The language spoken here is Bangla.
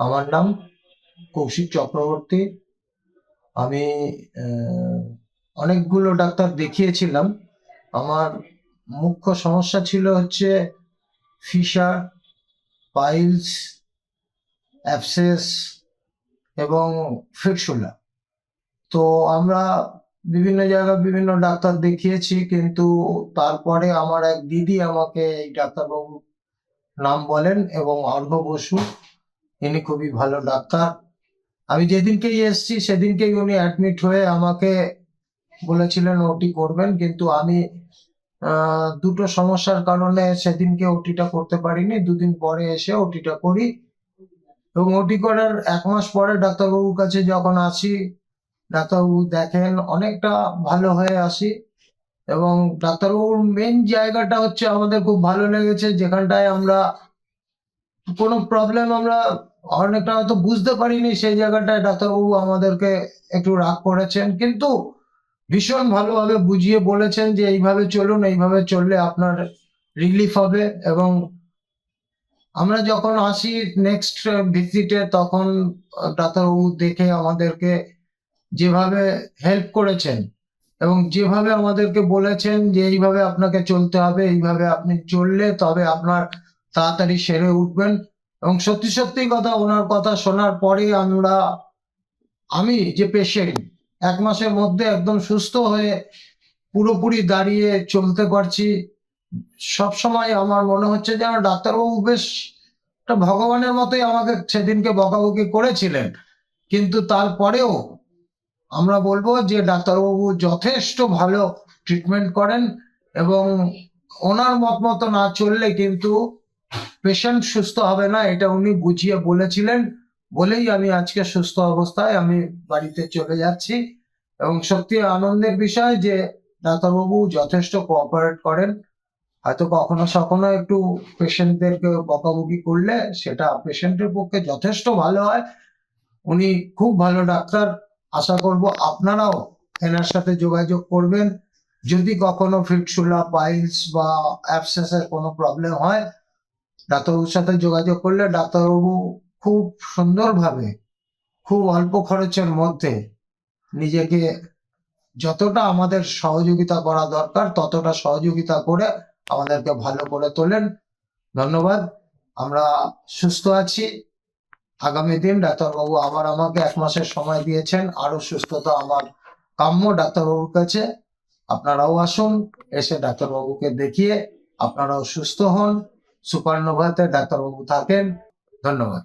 আমার নাম কৌশিক চক্রবর্তী। আমি আহ, অনেকগুলো ডাক্তার দেখিয়েছিলাম। আমার মুখ্য সমস্যা ছিল হচ্ছে ফিশার, পাইলস, অ্যাবসেস এবং ফিস্টুলা। তো আমরা বিভিন্ন জায়গায় বিভিন্ন ডাক্তার দেখিয়েছি, কিন্তু তারপরে আমার এক দিদি আমাকে এই ডাক্তারবাবু নাম বলেন, এবং অর্ঘ্য বসু, ইনি খুবই ভালো ডাক্তার। আমি যেদিনকেই এসেছি সেদিনকেই উনি অ্যাডমিট হয়ে আমাকে বলেছিলেন ওটি করবেন, কিন্তু আমি দুটো সমস্যার কারণে সেদিনকে ওটিটা করতে পারিনি। দুদিন পরে এসে ওটিটা করি, এবং ওটি করার 1 মাস পরে ডাক্তারবাবুর কাছে যখন আসি, ডাক্তারবাবু দেখেন অনেকটা ভালো হয়ে আসি। এবং ডাক্তারবাবুর মেন জায়গাটা হচ্ছে আমাদের খুব ভালো লেগেছে, যেখানটায় আমরা কোনো প্রবলেম আমরা অনেকটা হয়তো বুঝতে পারিনি, সেই জায়গাটায় ডাক্তারবাবু আমাদেরকে একটু রাগ করেছেন, কিন্তু ভীষণ ভালোভাবে বুঝিয়ে বলেছেন যে এইভাবে চলুন, এইভাবে চললে আপনার রিলিফ হবে। এবং আমরা যখন আসি নেক্সট ভিজিটে, তখন ডাক্তারবাবু দেখে আমাদেরকে যেভাবে হেল্প করেছেন এবং যেভাবে আমাদেরকে বলেছেন যে এইভাবে আপনাকে চলতে হবে, এইভাবে আপনি চললে তবে আপনার তাড়াতাড়ি সেরে উঠবেন। এবং সত্যি সত্যি কথা, ওনার কথা শোনার পরে আমি যে পেশেন্ট, 1 মাসের মধ্যে একদম সুস্থ হয়ে পুরোপুরি দাঁড়িয়ে চলতে পারছি। সব সময় আমার মনে হচ্ছে যেন ডাক্তারবাবু বেশ একটা ভগবানের মতোই আমাকে সেদিনকে বকাবকি করেছিলেন, কিন্তু তারপরেও আমরা বলবো যে ডাক্তারবাবু যথেষ্ট ভালো ট্রিটমেন্ট করেন। এবং ওনার মত মতো না চললে কিন্তু পেশেন্ট সুস্থ হবে না, এটা উনি বুঝিয়ে বলেছিলেন বলেই আমি আজকে সুস্থ অবস্থায় আমি বাড়িতে চলে যাচ্ছি। এবং সত্যি আনন্দের বিষয় যে ডাক্তারবাবু যথেষ্ট কোঅপারেট করেন। হয়তো কখনো সখনো একটু পেশেন্টদেরকে বকাবকি করলে সেটা পেশেন্টের পক্ষে যথেষ্ট ভালো হয়। উনি খুব ভালো ডাক্তার। আশা করব আপনারাও এনার সাথে যোগাযোগ করবেন। যদি কখনো ফিস্টুলা, পাইলস বা অ্যাবসেসের কোনো প্রবলেম হয়, ডাক্তারবাবুর সাথে যোগাযোগ করলে ডাক্তারবাবু খুব সুন্দরভাবে, খুব অল্প খরচের মধ্যে নিজেকে যতটা আমাদের সহযোগিতা করা দরকার ততটা সহযোগিতা করে আমাদেরকে ভালো করে তোলেন। ধন্যবাদ। আমরা সুস্থ আছি। আগামী দিন ডাক্তারবাবু আবার আমাকে 1 মাসের সময় দিয়েছেন, আরো সুস্থতা আমার কাম্য ডাক্তারবাবুর কাছে। আপনারাও আসুন, এসে ডাক্তারবাবুকে দেখিয়ে আপনারাও সুস্থ হন। সুপারনোভাতে ডাক্তারবাবু থাকেন। ধন্যবাদ।